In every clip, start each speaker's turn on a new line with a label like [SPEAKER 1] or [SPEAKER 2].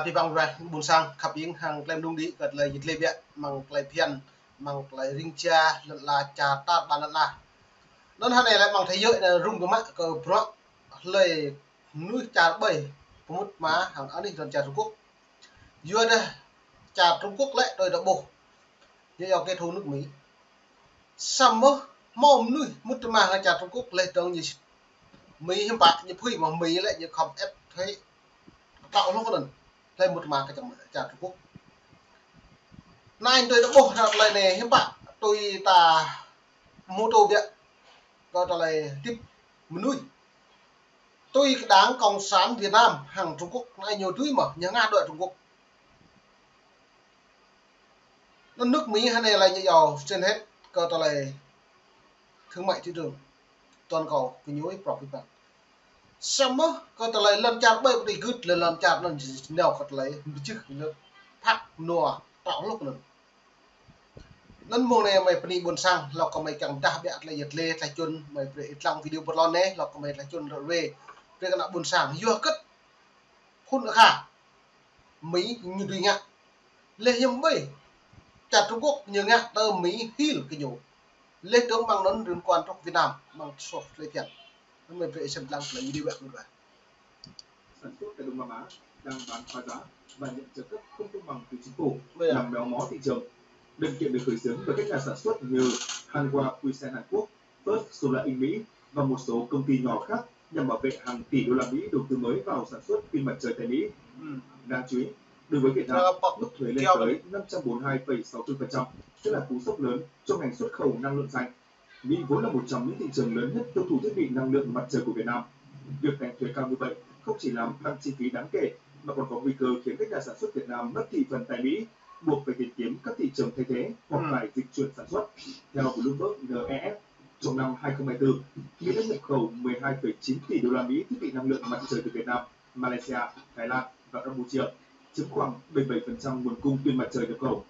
[SPEAKER 1] pi bang ra bun sang khap ying hang klem dung di kat lai yit le bia mang klai pian mang klai ring cha la cha ta ban la non han này lại mang thấy dội là rung cái mắt cờ pro lời nuôi cha bảy một má hàng an ninh trà Trung Quốc vừa đây trà Trung Quốc lại đời đã bổ như vào cái thôn nước Mỹ sắm mơ mom nuôi một má là trà Trung Quốc lại tưởng như Mỹ hiện tại như phui mà Mỹ lại như không ép thấy tạo nó có lần lên một má cái trà Trung Quốc nay tôi đã bổ ra lời này hiện tại tôi ta mô tô viện gọi là tiếp nuôi tôi đáng cộng sản Việt Nam hàng Trung Quốc này nhiều thứ mà nhà Nga đợi Trung Quốc nó nước Mỹ hay này là như giàu trên hết gọi là thương mại thị trường toàn cầu cái nhối profit bạn xong á gọi là lần chặt bây thì cứ lần chặt lần nào gọi là chứ phát nua tạo lúc nữa lần mùa này mày phải buồn sangเราก็ไม่càng đặc biệt là nhiệt lệ là chun mày phải trong video bật lon đấyเราก็ไม่là chun rồi về cái nào buồn sang vừa cất hôn nữa khả Mỹ như tùy ngạ lệ nhầm bấy chặt Trung Quốc như ngạ tơ Mỹ hil cái nhổ lệ tướng bằng nó liên quan trong Việt Nam bằng số lệ tiền mày phải xem lăng lấy video bạn rồi
[SPEAKER 2] sản xuất tại Đông Nam Á đang bán phá giá và nhận trợ cấp không công bằng từ chính phủ làm méo mó thị trường. Đơn kiện được khởi xướng bởi các nhà sản xuất như Hanwha Puisen Hàn Quốc, First Solar Inc Mỹ và một số công ty nhỏ khác nhằm bảo vệ hàng tỷ đô la Mỹ đầu tư mới vào sản xuất pin mặt trời tại Mỹ. Đáng chú ý, đối với Việt Nam, mức thuế lên tới 542,64% sẽ là cú sốc lớn cho ngành xuất khẩu năng lượng xanh. Mỹ vốn là một trong những thị trường lớn nhất tiêu thụ thiết bị năng lượng mặt trời của Việt Nam. Việc đánh thuế cao như vậy không chỉ làm tăng chi phí đáng kể mà còn có nguy cơ khiến các nhà sản xuất Việt Nam mất thị phần tại Mỹ, buộc phải tìm kiếm các thị trường thay thế hoặc phải dịch chuyển sản xuất. Theo Bloomberg NEF, trong năm 2024, Mỹ đã nhập khẩu 12,9 tỷ đô la Mỹ thiết bị năng lượng mặt trời từ Việt Nam, Malaysia, Thái Lan và Campuchia, chiếm khoảng 77% nguồn cung pin mặt trời nhập khẩu.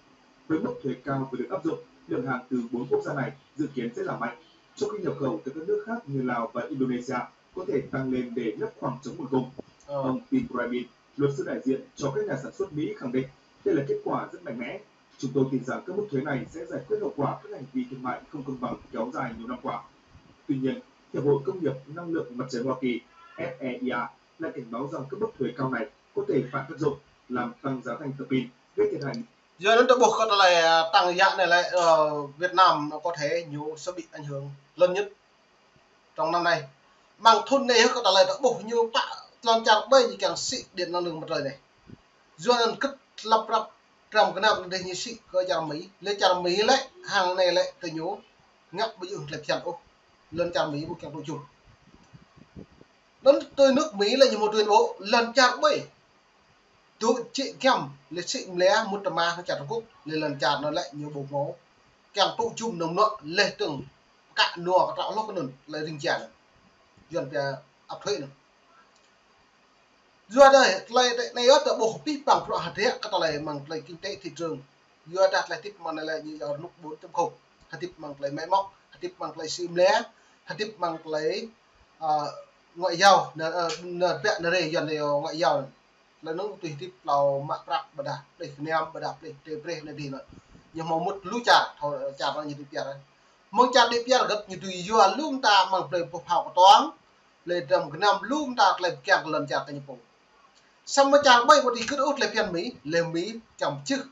[SPEAKER 2] Với mức thuế cao vừa được áp dụng, lượng hàng từ 4 quốc gia này dự kiến sẽ giảm mạnh, trong khi nhập khẩu từ các nước khác như Lào và Indonesia có thể tăng lên để lấp khoảng trống nguồn cung. Ông Tim Primin, luật sư đại diện cho các nhà sản xuất Mỹ khẳng định đây là kết quả rất mạnh mẽ. Chúng tôi tin rằng các mức thuế này sẽ giải quyết hậu quả các hành vi thương mại không công bằng kéo dài nhiều năm qua. Tuy nhiên, Hiệp hội Công nghiệp Năng lượng Mặt trời Hoa Kỳ (FEIA) lại cảnh báo rằng các mức thuế cao này có thể phản tác dụng, làm tăng giá thành tập pin, gây thiệt hại.
[SPEAKER 1] Giờ nó buộc có là tăng giá này lại Việt Nam nó có thể nhiều sẽ bị ảnh hưởng lớn nhất trong năm nay. Bằng thôn này có là đã buộc như bạn làm chặt bây thì càng xị điện năng lượng mặt trời này. Do nên cất lập rập trong cái nào đây như xị coi chặt Mỹ lấy chặt Mỹ lại hàng này lại từ nhố ngập bây giờ lại chặt ô lên chặt Mỹ một càng đội chủ. Đến tôi nước Mỹ là như một tuyên bố lần chặt bây tụi chị kèm lấy xị lẽ một tầm ma chặt Trung Quốc lên lần chặt nó lại nhiều bột máu kèm tụ chung nồng nọ lên từng cạn nùa cả tạo lốc cái nền lấy rình chả dần về áp thuế nữa. Giờ đây này ở tại bộ tiếp bằng pro hạt thế các loại bằng lấy kinh tế thị trường giờ đặt lại tiếp bằng này như ở lúc 4.0 hạt tiếp bằng lấy máy móc hạt tiếp bằng lấy sim lé hạt tiếp bằng lấy ngoại giao nợ vẹn này dần này ngoại giao là nó tùy tiếp vào mạng rap bờ đạp để nem bờ đạp để pre này đi nữa nhưng mà một lũ chả thôi chả bao nhiêu tiền đấy mong chả đi tiền gấp như tùy giờ luôn ta bằng lấy phục học toán lấy trong cái năm luôn ta lấy kẹt lần chả cái như vậy xong mà chàng bay một thì cứ út lấy phiên Mỹ lên Mỹ chồng chứ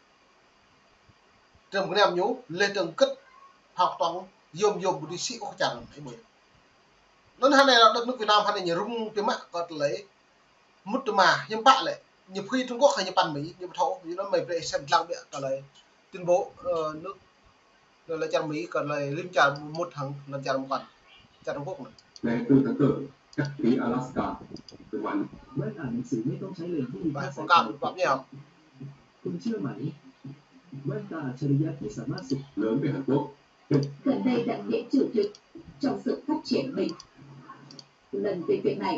[SPEAKER 1] trong cái năm nhú lên trường cất học toán dùng một đi sĩ có chẳng thấy bưởi nó hai này là đất nước Việt Nam hai này nhiều rung cái mạng có lấy mất mà nhưng bạn lại nhiều khi Trung Quốc hay Nhật Bản Mỹ nhưng thấu vì nó mày về xem lăng địa cả lời tuyên bố nước rồi là chàng Mỹ còn lời liên trả một thằng lần trả một phần trả Trung Quốc này.
[SPEAKER 2] Ngày 4 tháng 4, các phí Alaska từวัน
[SPEAKER 3] เมื่ออ่านหนังสือไม่ต้องใช้เลนส์ที่มีค่า
[SPEAKER 1] phải cảm cảm nhiều
[SPEAKER 3] คุณเชื่อไหมแว่นตาอัจฉริยะที่สามารถสุด
[SPEAKER 2] lớn về Hàn Quốc.
[SPEAKER 4] Gần đây đã hiện chủ thực trong sự phát triển mình. Lần về việc này,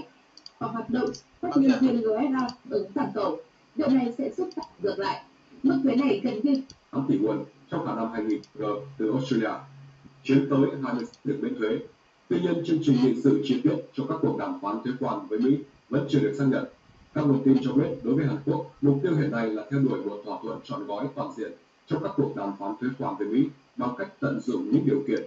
[SPEAKER 4] họ hoạt động các nhân viên GSA ứng toàn cầu. Điều này sẽ giúp tăng ngược lại. Mức thuế này gần như
[SPEAKER 2] 8 tỷ won trong cả năm 2000 từ Australia, chiếm tới 20 được miễn thuế. Tuy nhiên, chương trình nghị sự chi tiết cho các cuộc đàm phán thuế quan với Mỹ vẫn chưa được xác nhận.
[SPEAKER 5] Các nguồn tin cho biết đối với Hàn Quốc, mục tiêu hiện nay là theo đuổi một thỏa thuận trọn gói toàn diện trong các cuộc đàm phán thuế quan với Mỹ bằng cách tận dụng những điều kiện.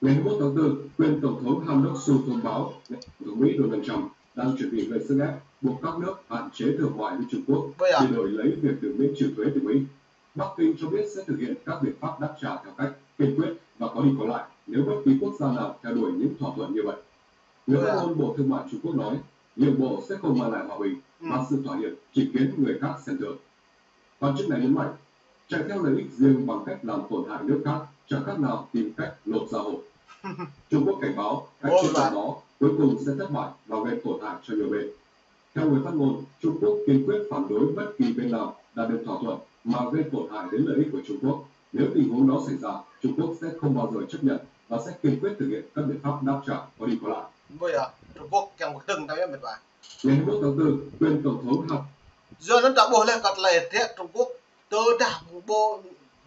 [SPEAKER 5] Ngày 21 tháng 4, quyền Tổng thống Han Duck-soo thông báo Tổng thống Mỹ Donald Trump đang chuẩn bị gây sức ép buộc các nước hạn chế thương mại với Trung Quốc để đổi lấy việc được miễn trừ thuế từ Mỹ. Bắc Kinh cho biết sẽ thực hiện các biện pháp đáp trả theo cách kiên quyết và có đi có lại nếu bất kỳ quốc gia nào theo đuổi những thỏa thuận như vậy. Người phát ngôn Bộ Thương mại Trung Quốc nói, nhượng bộ sẽ không mang lại hòa bình, mà sự thỏa hiệp chỉ khiến người khác xem thường. Quan chức này nhấn mạnh, chạy theo lợi ích riêng bằng cách làm tổn hại nước khác chẳng khác nào tìm cách lột da hổ. Trung Quốc cảnh báo cách chiến lược đó cuối cùng sẽ thất bại và gây tổn hại cho nhiều bên. Theo người phát ngôn, Trung Quốc kiên quyết phản đối bất kỳ bên nào đạt được thỏa thuận mà gây tổn hại đến lợi ích của Trung Quốc. Nếu tình huống đó xảy ra, Trung Quốc sẽ không bao giờ chấp nhận và sẽ kiên quyết thực hiện các biện pháp đáp trả có đi có lại.
[SPEAKER 1] Bây giờ Trung Quốc chẳng một từng tay mệt vả.
[SPEAKER 5] Ngày 21 tháng 4, quyền Tổng thống Hàn
[SPEAKER 1] Giờ nó đã bố lên cắt lệ thế Trung Quốc tớ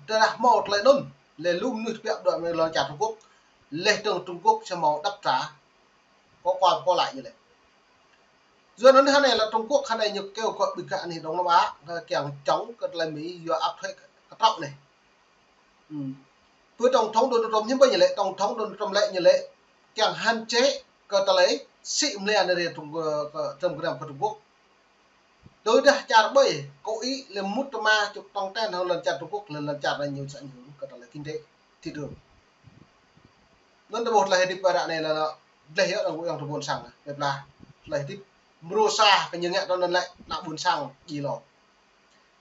[SPEAKER 1] đã một lại nôn lệ lung như việc đợi mình lời trả Trung Quốc lệ trường Trung Quốc sẽ màu đáp trả có qua có lại như vậy. Giờ nó này là Trung Quốc này nhục kêu gọi bình cạn thì Đông Nam Á kèm chống cắt lại Mỹ do áp thuế trọng này. Với Tổng thống Donald Trump như bây giờ lệ Tổng thống Donald Trump lệ như lệ kèm hạn chế cắt lấy xịm lên để trong cái của Trung Quốc. Tôi đã trả bởi cố ý là mút ma chụp trong tên hơn lần chặt Trung Quốc lần trả ra nhiều ảnh hưởng cả là kinh tế thị trường. Nên một là hệ bài này là để hiểu rằng của buôn sang này là hệ Mrosa cái những đó nên lại là buôn sang gì rồi.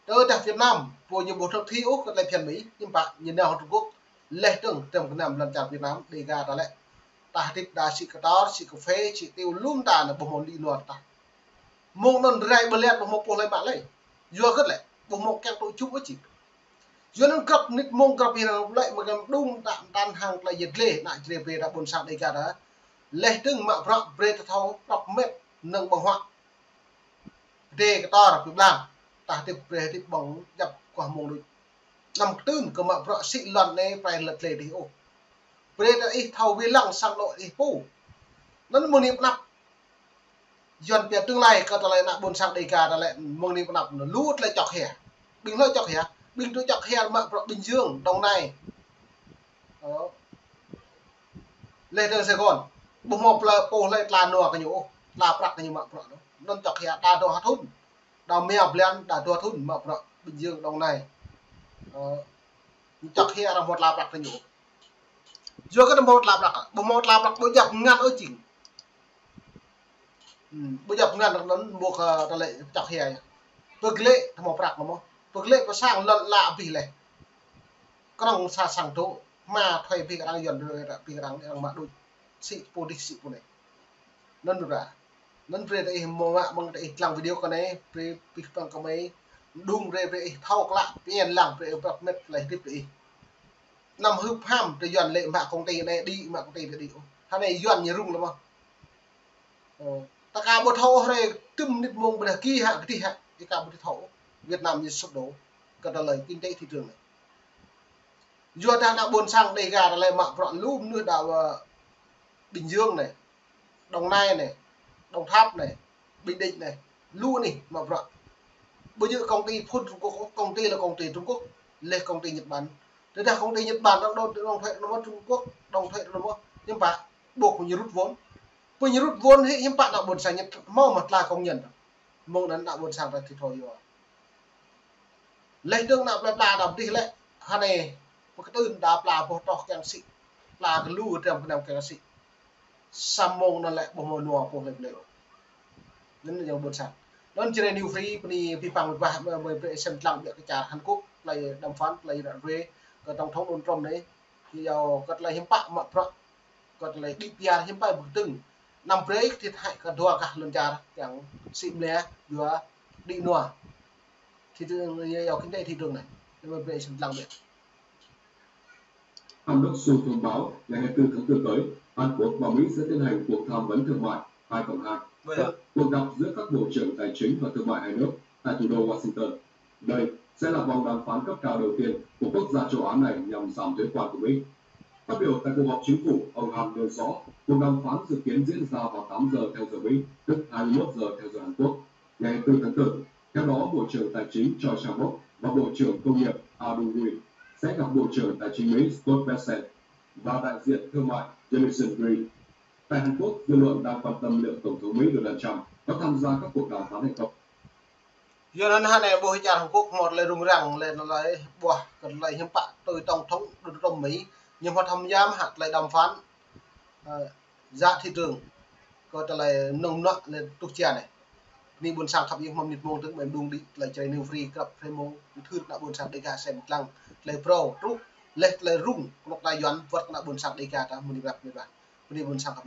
[SPEAKER 1] Tôi tại Việt Nam vô nhiều bộ thực thi Úc lại phiền Mỹ nhưng bạn nhìn nào Trung Quốc lệ tưởng trong cái nằm lần chặt Việt Nam để ra đó lại ta tiếp đa sĩ cái đó sĩ cà phê sĩ tiêu luôn ta là bộ môn đi luật ta mong non rai bờ lẹt một bộ lại bạn lấy vừa cất lại bộ một kẹo tôi chúc với chị vừa nó cặp nít mong cặp gì nào lại mà cầm đung tạm tan hàng lại nhiệt lệ lại về về đã buồn sạc đây cả đó lệ từng mà rộng về thâu đọc mệt nâng bằng hoạn đề cái to là việc làm ta tiếp về tiếp bằng nhập quả mồm được nằm tương cơ mà rộng xị lần này phải lật lệ đi ô về đã ít thâu về lăng sang nội đi phủ nó một niệm nắp dần về tương lai có lại nặng buồn sang đây cả lại mong đi nạp nó lút lại chọc hẻ bình lợi chọc hẻ bình tôi chọc hẻ mà Bình Dương Đồng Nai đó lên Sài Gòn bùng một là cô lại là nọ cái nhũ là bạc cái như mà nó chọc hẻ đa đồ hát thun đào mèo lên đa đồ thun mà Bình Dương Đồng Nai chọc hẻ là một là bạc cái nhũ giờ cái một là bạc tôi dập ngăn ở chỉnh bây giờ ngàn nó buộc ta lại chọc hề tôi lệ thằng một bạc mà tôi lệ có sang lợn lạ vì này có đồng xa sang chỗ mà thuê vì đang dần rồi vì đang mà đôi sĩ phụ địch sĩ phụ này nên được ra nên về đây mô mạ bằng để làm video cái này về bằng cái mấy đung về thao lạ vì làm về bật mệt lại tiếp đi nằm hụp ham để dần lệ mạ công ty này đi mạ công ty để đi thằng này dần như rung lắm không ta cả một thầu này tùm nít mông bờ kia hạ cái hạ cái cả một thầu Việt Nam như sụp đổ cả là lời kinh tế thị trường này giờ ta đã buồn sang đây gà là mạng vọn lùm nữa đảo Bình Dương này Đồng Nai này Đồng Tháp này Bình Định này luôn này mà vọn bây giờ công ty phun Trung Quốc công ty là công ty Trung Quốc lên công ty Nhật Bản thế là công ty Nhật Bản đồng thuế nó mất Trung Quốc đồng thuế nó mất nhưng mà buộc như rút vốn bây giờ rút vốn thì những bạn nào buồn sang Nhật mau mặt là công nhận mong đến đạo buồn sang thì thôi rồi lấy tương nào là đọc đi lại hà này một cái tên đáp là một trò càng sĩ là cái lưu ở trong cái nào càng sĩ sam mong nó lại bộ môn nua của lực liệu nên là nhiều buồn sang nó chỉ là new free vì bằng và về xem làm việc cái trả Hàn Quốc lại đàm phán lại đã về cái tổng thống Donald Trump đấy thì giàu cất lại hiếm bạn mà cất lại DPR hiếm bạn một từng năm break thì hãy cả đua cả lần trả chẳng xịn lé vừa đi nua thì giàu kinh tế thị trường này nên về xem làm việc
[SPEAKER 5] Han Duck-soo thông báo ngày 24 tháng 4 tới, Hàn Quốc và Mỹ sẽ tiến hành cuộc tham vấn thương mại 2+2. Cuộc gặp giữa các bộ trưởng tài chính và thương mại hai nước tại thủ đô Washington. Đây sẽ là vòng đàm phán cấp cao đầu tiên của quốc gia châu Á này nhằm giảm thuế quan của Mỹ. Phát biểu tại cuộc họp chính phủ, ông Hahn nêu rõ cuộc đàm phán dự kiến diễn ra vào 8 giờ theo giờ Mỹ, tức 21 giờ theo giờ Hàn Quốc, ngày 24 tháng 4. Theo đó, Bộ trưởng Tài chính Choi Chang-mok và Bộ trưởng Công nghiệp Audrey sẽ gặp Bộ trưởng Tài chính Mỹ Scott Bessent và đại diện thương mại Jamieson Green. Tại Hàn Quốc, dư luận đang quan tâm liệu Tổng thống Mỹ Donald Trump có tham gia các cuộc đàm phán hay không.
[SPEAKER 1] Do nên hai này bộ Hàn Quốc một lời rung rằng lên lại bùa cần lại hiếm bạ từ tổng thống Donald Mỹ nhưng họ tham gia hạt lại đàm phán giá thị trường có trở lại nông nợ lên tục chia này ni buôn sang thập những mầm nhật môn tức mình đung đi lại chơi new free gặp fremo thứ đã buôn sang đây cả xem lăng lại pro rút lại rung một đại doan vật đã buôn sang đây cả ta muốn đi gặp người bạn muốn đi buôn sang thập